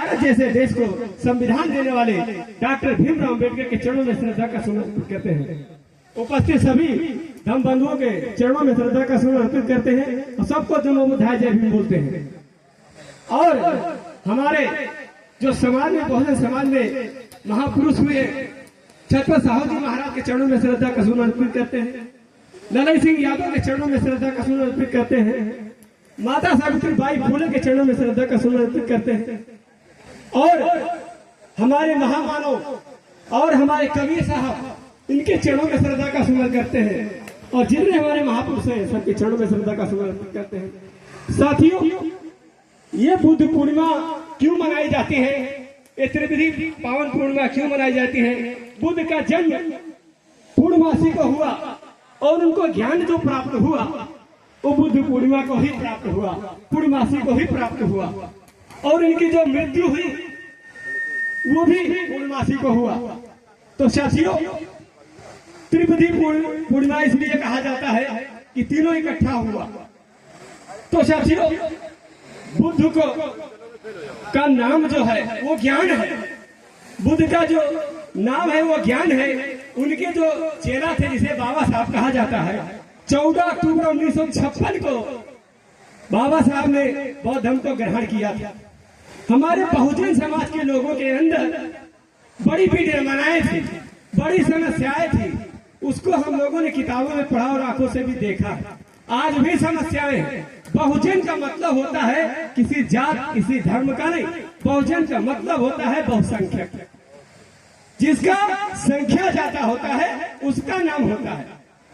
भारत जैसे देश को संविधान देने वाले डॉक्टर भीमराव अम्बेडकर के चरणों में श्रद्धा का सुमन करते हैं। उपस्थित सभी धम बंधुओं के चरणों में श्रद्धा का सुमन अर्पित करते हैं और सबको नमो बुद्धाय जय भीम बोलते हैं। और हमारे जो समाज में बहुजन समाज में महापुरुष हुए छत्रपति साहू जी महाराज के चरणों में श्रद्धा का सुमन अर्पित करते हैं। ललन सिंह यादव के चरणों में श्रद्धा का सुमन अर्पित करते हैं। माता सावित्रीबाई फुले के चरणों में श्रद्धा का सुमन अर्पित करते हैं। और हमारे महामानव और हमारे कबीर साहब इनके चरणों में श्रद्धा का सुमन करते हैं। और जितने हमारे महापुरुष हैं सबके चरणों में श्रद्धा का सुमन अर्पित करते हैं। साथियों, ये बुद्ध पूर्णिमा क्यों मनाई जाती है, ये त्रिविधि पावन पूर्णिमा क्यों मनाई जाती है? बुद्ध का जन्म पूर्णमासी को हुआ और उनको ज्ञान जो प्राप्त हुआ वो बुद्ध पूर्णिमा को ही प्राप्त हुआ, पूर्णमासी को ही प्राप्त हुआ। और इनकी जो मृत्यु हुई वो भी पूर्णमासी को हुआ। तो साथियों, त्रिविधि पूर्णिमा इसलिए कहा जाता है कि तीनों इकट्ठा हुआ। तो साथियों, बुद्ध को का नाम जो है वो ज्ञान है। बुद्ध का जो नाम है वो ज्ञान है। उनके जो चेला थे जिसे बाबा साहब कहा जाता है, 14 अक्टूबर 1956 को बाबा साहब ने बौद्ध धर्म को ग्रहण किया था। हमारे बहुजन समाज के लोगों के अंदर बड़ी विडंबनाएं थी, बड़ी समस्याएं थी। उसको हम लोगों ने किताबों में पढ़ा और आंखों से भी देखा। आज भी समस्याएं हैं। बहुजन का मतलब होता है किसी जात किसी धर्म का नहीं। बहुजन का मतलब होता है बहुसंख्यक। जिसका संख्या ज्यादा होता है उसका नाम होता है।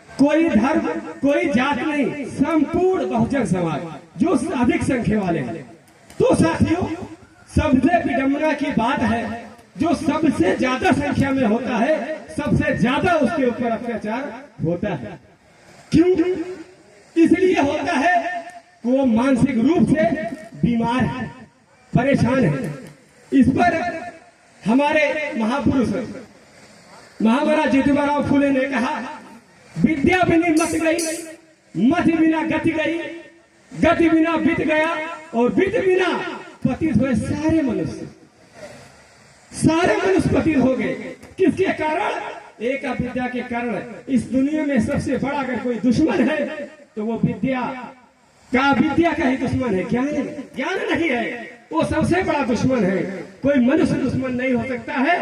कोई धर्म कोई जात नहीं, संपूर्ण बहुजन समाज जो अधिक संख्या वाले हैं। तो साथियों, सबसे विडंबना की बात है जो सबसे ज्यादा संख्या में होता है सबसे ज्यादा उसके ऊपर अत्याचार होता है। क्यों? इसलिए होता है वो मानसिक रूप से बीमार है, परेशान है। इस पर हमारे महापुरुष महाराज ज्योतिबा फुले ने कहा, विद्या बिना मत गई, मत बिना गति गई, गति बिना बीत गया और बीत बिना पतित हुए सारे मनुष्य पतित हो गए। किसके कारण? एक अविद्या के कारण। इस दुनिया में सबसे बड़ा अगर कोई दुश्मन है तो वो विद्या का ही दुश्मन है, ज्ञान नहीं है। वो सबसे बड़ा दुश्मन है। कोई मनुष्य दुश्मन नहीं हो सकता है,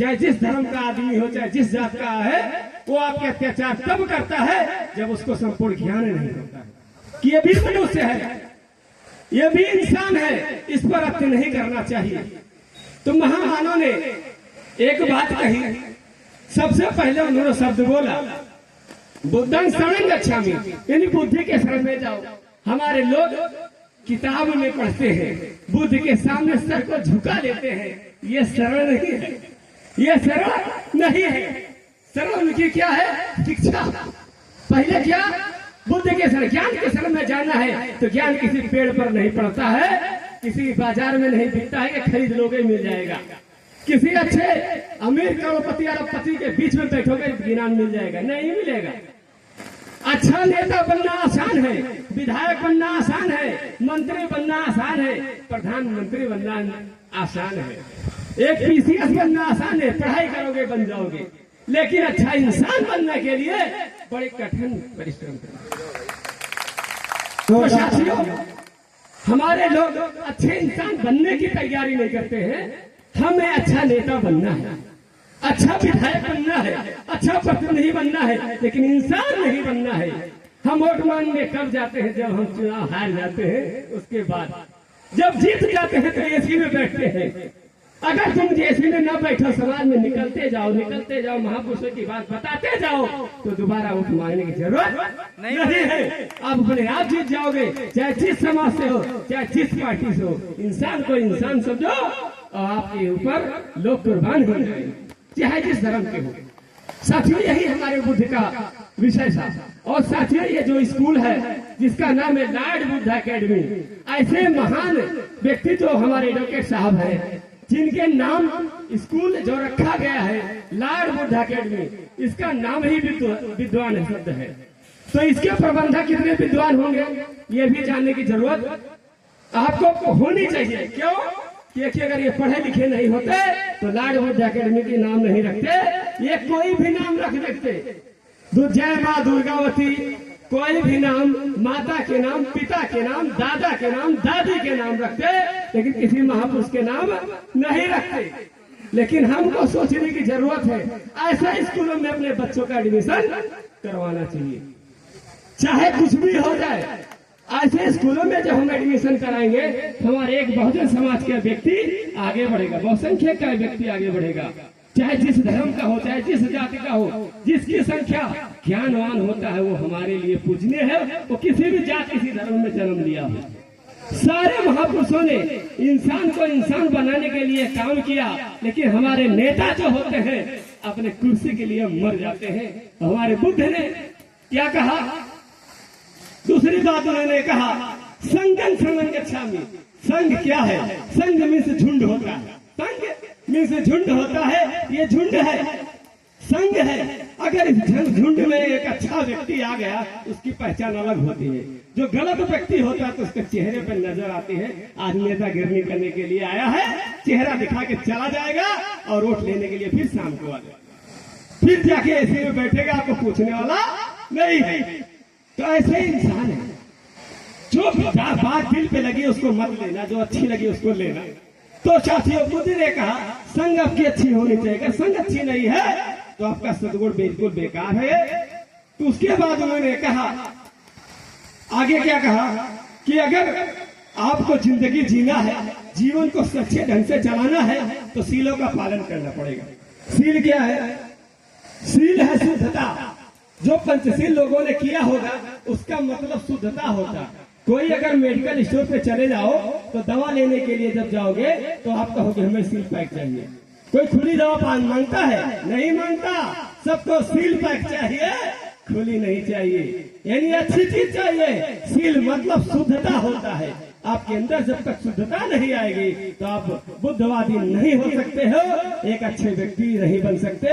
चाहे जिस धर्म का आदमी हो, चाहे जिस जात का है। वो आपके अत्याचार तब करता है जब उसको संपूर्ण ज्ञान नहीं होता है कि ये भी मनुष्य है, ये भी इंसान है, इस पर अत्य नहीं करना चाहिए। तो महामानव ने एक बात कही। सबसे पहले उन्होंने शब्द बोला, बुद्धं शरणं गच्छामि, यानी बुद्धि के शरण में जाओ। हमारे लोग किताब में पढ़ते हैं, बुद्ध के सामने सर को झुका लेते हैं। ये शरण नहीं है, ये शरण नहीं है। शरण उनकी क्या है? शिक्षा। पहले क्या? बुद्ध के शरण, ज्ञान के शरण में जाना है। तो ज्ञान किसी पेड़ पर नहीं पड़ता है, किसी बाजार में नहीं बिकता है कि खरीद लोगे मिल जाएगा। किसी अच्छे अमीर करोड़पति अरबपति के बीच में बैठोगे ज्ञान मिल जाएगा? नहीं मिलेगा। अच्छा नेता बनना आसान है, विधायक बनना आसान है, मंत्री बनना आसान है, प्रधानमंत्री बनना आसान है, एक पीसीएस बनना आसान है, पढ़ाई करोगे बन जाओगे। लेकिन अच्छा इंसान बनने के लिए बड़े कठिन परिश्रम करना। तो साथियों, हमारे लोग अच्छे इंसान बनने की तैयारी नहीं करते हैं। हमें अच्छा नेता बनना है, अच्छा विधायक बनना है, अच्छा प्रतिनिधि बनना है, लेकिन इंसान नहीं बनना है। हम वोट मांगने कब जाते हैं? जब हम चुनाव हार जाते हैं। उसके बाद जब जीत जाते हैं तो एसी में बैठते हैं। अगर तुम एसी में न बैठो, समाज में निकलते जाओ, महापुरुषों की बात बताते जाओ, तो दोबारा वोट मांगने की जरूरत नहीं है। आप अपने आप जीत जाओगे, चाहे जिस समाज से हो, चाहे जिस पार्टी से हो। इंसान को इंसान समझो और आपके ऊपर लोग कुर्बान हो जाएंगे, चाहे जिस धर्म के हो। साथियों, यही हमारे बुद्ध का विषय था। और साथियों, ये जो स्कूल है जिसका नाम है लॉर्ड बुद्ध एकेडमी, ऐसे महान व्यक्ति जो हमारे एडवोकेट साहब हैं, जिनके नाम स्कूल जो रखा गया है लॉर्ड बुद्ध एकेडमी, इसका नाम ही विद्वान शब्द है। तो इसके प्रबंधक कितने विद्वान होंगे ये भी जानने की जरूरत आपको होनी चाहिए। क्यों? कि अगर ये पढ़े लिखे नहीं होते तो लॉर्ड बुद्ध एकेडमी के नाम नहीं रखते, ये कोई भी नाम रख देते। जय माँ दुर्गावती, कोई भी नाम, माता के नाम, पिता के नाम, दादा के नाम, दादी के नाम रखते, लेकिन किसी महापुरुष के नाम नहीं रखते। लेकिन हमको सोचने की जरूरत है, ऐसा स्कूलों में अपने बच्चों का एडमिशन करवाना चाहिए, चाहे कुछ भी हो जाए। ऐसे स्कूलों में जब हम एडमिशन कराएंगे हमारे एक बहुजन समाज का व्यक्ति आगे बढ़ेगा, बहुसंख्यक का व्यक्ति आगे बढ़ेगा, चाहे जिस धर्म का हो, चाहे जिस जाति का हो, जिसकी संख्या ज्ञानवान होता है वो हमारे लिए पूजनीय है। वो किसी भी जाति, किसी धर्म में जन्म लिया हो। सारे महापुरुषों ने इंसान को इंसान बनाने के लिए काम किया, लेकिन हमारे नेता जो होते हैं अपने कुर्सी के लिए मर जाते हैं। हमारे बुद्ध ने क्या कहा? दूसरी बात उन्होंने कहा, संगम संगम गच्छामि। संघ क्या है? संघ में से झुंड होता है, संघ में से झुंड होता है, ये झुंड है, संघ है। अगर इस झुंड में एक अच्छा व्यक्ति आ गया उसकी पहचान अलग होती है, जो गलत व्यक्ति होता है तो उसके चेहरे पर नजर आती है आज नेता गिरनी करने के लिए आया है, चेहरा दिखा के चला जाएगा और वोट लेने के लिए फिर शाम को आ जाएगा, फिर जाके ऐसे में बैठेगा, आपको पूछने वाला नहीं है। तो ऐसे इंसान है, जो बात दिल पे लगी उसको मत लेना, जो अच्छी लगी उसको लेना। तो साथियों, बुद्ध ने कहा संघ आपकी अच्छी होनी चाहिए, संघ अच्छी नहीं है तो आपका सद्गुण बिल्कुल बेकार है। तो उसके बाद उन्होंने कहा, आगे क्या कहा कि अगर आपको जिंदगी जीना है, जीवन को सच्चे ढंग से चलाना है तो सीलों का पालन करना पड़ेगा। सील क्या है? सील है शुद्धता। जो पंचशील लोगों ने किया होगा उसका मतलब शुद्धता होता। कोई अगर मेडिकल स्टोर पे चले जाओ तो दवा लेने के लिए जब जाओगे तो आप कहोगे हमें सील पैक चाहिए। कोई खुली दवा मांगता है? नहीं मांगता, सबको सील पैक चाहिए, खुली नहीं चाहिए, यानी अच्छी चीज चाहिए। सील मतलब शुद्धता होता है। आपके अंदर जब तक शुद्धता नहीं आएगी तो आप बुद्धवादी नहीं हो सकते हो, एक अच्छे व्यक्ति नहीं बन सकते,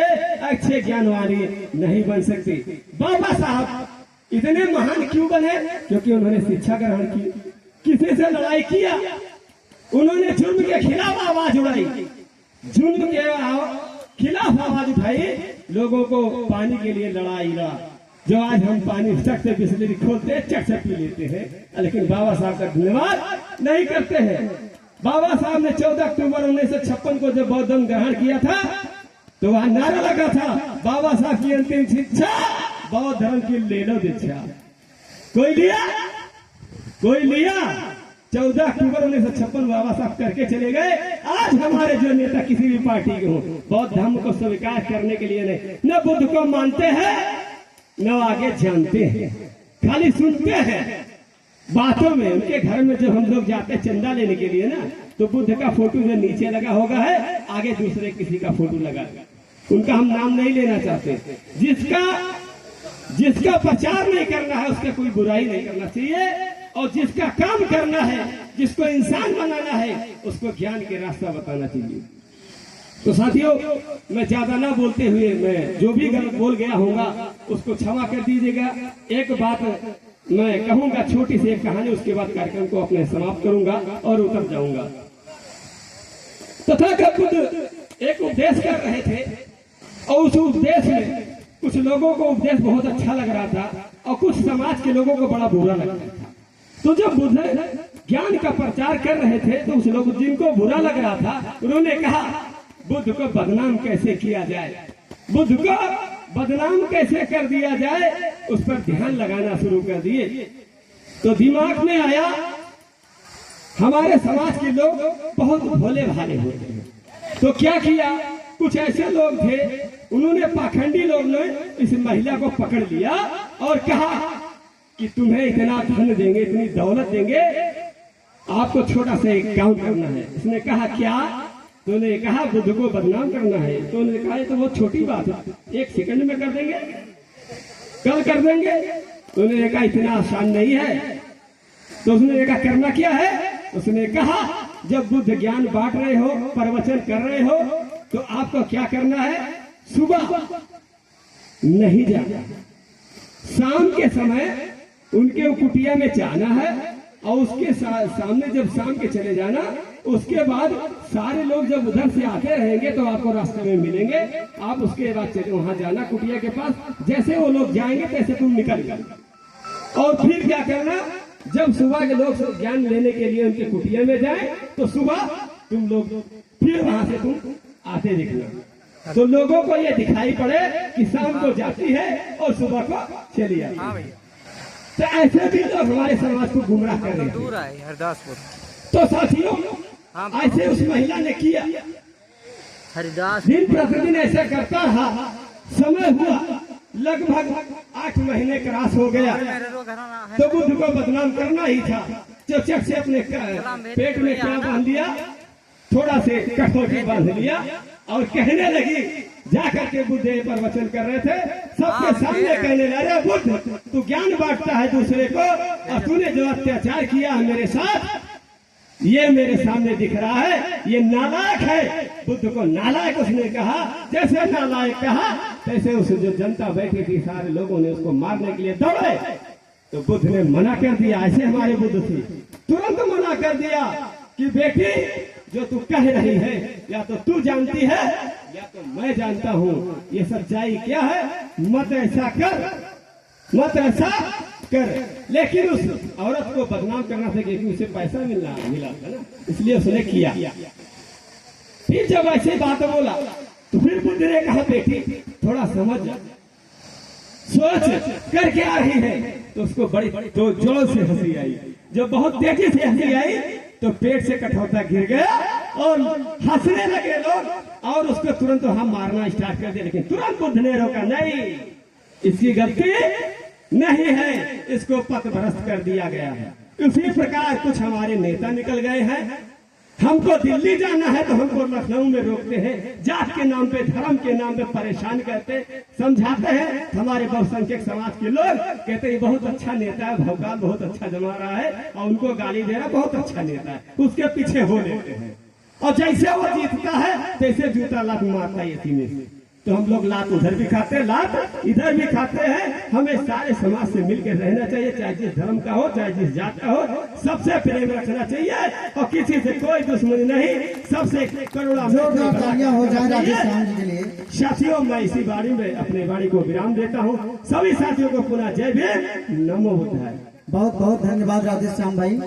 अच्छे ज्ञानवादी नहीं बन सकते। बाबा साहब इतने महान क्यों बने? क्योंकि उन्होंने शिक्षा ग्रहण की, किसी से लड़ाई किया, उन्होंने जुर्म के खिलाफ आवाज उठाई, जुर्म के खिलाफ आवाज उठाई, लोगों को पानी के लिए लड़ाई लड़ा। जो आज हम पानी चट से बिस्लेरी खोलते चट से पी लेते हैं, लेकिन बाबा साहब का धन्यवाद नहीं करते हैं। बाबा साहब ने 14 अक्टूबर 1956 को जब बौद्ध धर्म ग्रहण किया था तो वहां नारा लगा था, बाबा साहब की अंतिम शिक्षा बौद्ध धर्म की ले लो दीक्षा। कोई लिया? कोई लिया? 14 अक्टूबर 1956 बाबा साहब करके चले गए। आज हमारे जो नेता किसी भी पार्टी के हो, बौद्ध धर्म को स्वीकार करने के लिए नहीं, न बुद्ध को मानते हैं न आगे जानते हैं, खाली सुनते हैं बातों में। उनके घर में जब हम लोग जाते चंदा लेने के लिए ना, तो बुद्ध का फोटो जो नीचे लगा होगा है, आगे दूसरे किसी का फोटो लगा। उनका हम नाम नहीं लेना चाहते। जिसका प्रचार नहीं करना है उसका कोई बुराई नहीं करना चाहिए, और जिसका काम करना है, जिसको इंसान बनाना है, उसको ज्ञान के रास्ता बताना चाहिए। तो साथियों, मैं ज्यादा ना बोलते हुए मैं जो भी गलत बोल गया होगा उसको क्षमा कर दीजिएगा। एक बात मैं कहूंगा, छोटी सी एक कहानी, उसके बाद कार्यक्रम को अपने समाप्त करूंगा और उतर जाऊंगा। तथागत बुद्ध एक उपदेश कर रहे थे और उस उपदेश में कुछ लोगों को उपदेश बहुत अच्छा लग रहा था और कुछ समाज के लोगों को बड़ा बुरा लग रहा था। तो जब बुद्ध ज्ञान का प्रचार कर रहे थे तो उस लोग जिनको बुरा लग रहा था उन्होंने कहा बुद्ध को बदनाम कैसे किया जाए, बुद्ध को बदनाम कैसे कर दिया जाए, उस पर ध्यान लगाना शुरू कर दिए। तो दिमाग में आया हमारे समाज के लोग बहुत भोले भाले होते हैं, तो क्या किया, कुछ ऐसे लोग थे, उन्होंने पाखंडी लोग ने इस महिला को पकड़ लिया और कहा कि तुम्हें इतना धन देंगे, इतनी दौलत देंगे, आपको छोटा सा एक काम करना है। उसने कहा क्या? तो उन्होंने कहा बुद्ध को बदनाम करना है। तो उन्होंने कहा तो वो छोटी बात है, 1 सेकंड में कर देंगे, कल कर देंगे। तो उन्होंने कहा इतना आसान नहीं है। तो उसने कहा करना क्या है? उसने कहा जब बुद्ध ज्ञान बांट रहे हो, प्रवचन कर रहे हो, तो आपको क्या करना है, सुबह नहीं जाना, शाम के समय उनके कुटिया में जाना है और उसके सामने जब शाम के चले जाना उसके बाद सारे लोग जब उधर से आते रहेंगे तो आपको रास्ते में मिलेंगे। आप उसके बाद चले वहां जाना कुटिया के पास, जैसे वो लोग जाएंगे तैसे तुम निकल जाना। और फिर क्या करना, जब सुबह के लोग ज्ञान लेने के लिए उनके कुटिया में जाए तो सुबह तुम लोग फिर वहां से तुम आते दिखना, तो लोगों को ये दिखाई पड़े कि शाम को जाती है और सुबह को चली आती है। तो ऐसे भी लोग हमारे समाज को गुमराह कर रहे हैं। हरिदासपुर तो साथियों ऐसे उस महिला ने किया, हरिदास दिन प्रतिदिन ऐसा करता रहा। समय हुआ लगभग 8 महीने क्रॉस हो गया, तो बुद्ध को बदनाम करना ही था। तो चट से अपने पेट में क्या बांध लिया, थोड़ा से कठोर बांध लिया और कहने लगी, जाकर के बुद्ध पर वचन कर रहे थे, सबके सामने कहने लगे, बुद्ध तू ज्ञान बांटता है दूसरे को, और तूने जो अत्याचार किया है मेरे साथ, ये मेरे सामने दिख रहा है, ये नालायक है। बुद्ध को नालायक उसने कहा, जैसे नालायक कहा तैसे उस जो जनता बैठी थी सारे लोगों ने उसको मारने के लिए दौड़े। तो बुद्ध ने मना कर दिया, ऐसे हमारे बुद्ध थी, तुरंत मना कर दिया कि बेटी जो तू कह रही है या तो तू जानती है या तो मैं जानता हूँ, ये सच्चाई क्या है, मत ऐसा कर, मत ऐसा कर। लेकिन उस औरत को बदनाम करना था क्योंकि उसे पैसा मिला था ना, इसलिए उसने किया। फिर जब ऐसी बात बोला तो फिर बुद्ध ने कहा, बेटी थोड़ा समझ जा, सोच कर क्या आ रही है। तो उसको बड़ी तो जोर से हंसी आई, जब बहुत तेजी से हंसी आई तो पेट से कठौता गिर गया और हंसने लगे लोग और उसको तुरंत हम मारना स्टार्ट कर दिया। लेकिन तुरंत बुद्ध ने रोका, नहीं इसकी गलती नहीं है, इसको पथभ्रष्ट कर दिया गया है। उसी प्रकार कुछ हमारे नेता निकल गए हैं, हमको दिल्ली जाना है तो हमको लखनऊ में रोकते हैं, जात के नाम पे धर्म के नाम पे परेशान करते समझाते हैं। हमारे बहुसंख्यक समाज के लोग कहते हैं बहुत अच्छा नेता है, भौकाल बहुत अच्छा जमा रहा है और उनको गाली दे रहा बहुत अच्छा नेता है, उसके पीछे हो लेते हैं और जैसे वो जीतता है तैसे जूता लात मारता है इसी में। तो हम लोग लात उधर भी खाते हैं, लात इधर भी खाते हैं। हमें सारे समाज से मिलकर रहना चाहिए, चाहे जिस धर्म का हो चाहे जिस जात का हो, सबसे प्रेम रखना चाहिए और किसी से कोई दुश्मनी नहीं, सबसे करुणा हो जाए राजस्थान के लिए। साथियों मैं इसी बारी में अपने वाणी को विराम देता हूँ। सभी साथियों को पुनः जय भीम, नमो बुद्धाय। बहुत बहुत धन्यवाद राधेश्याम भाई।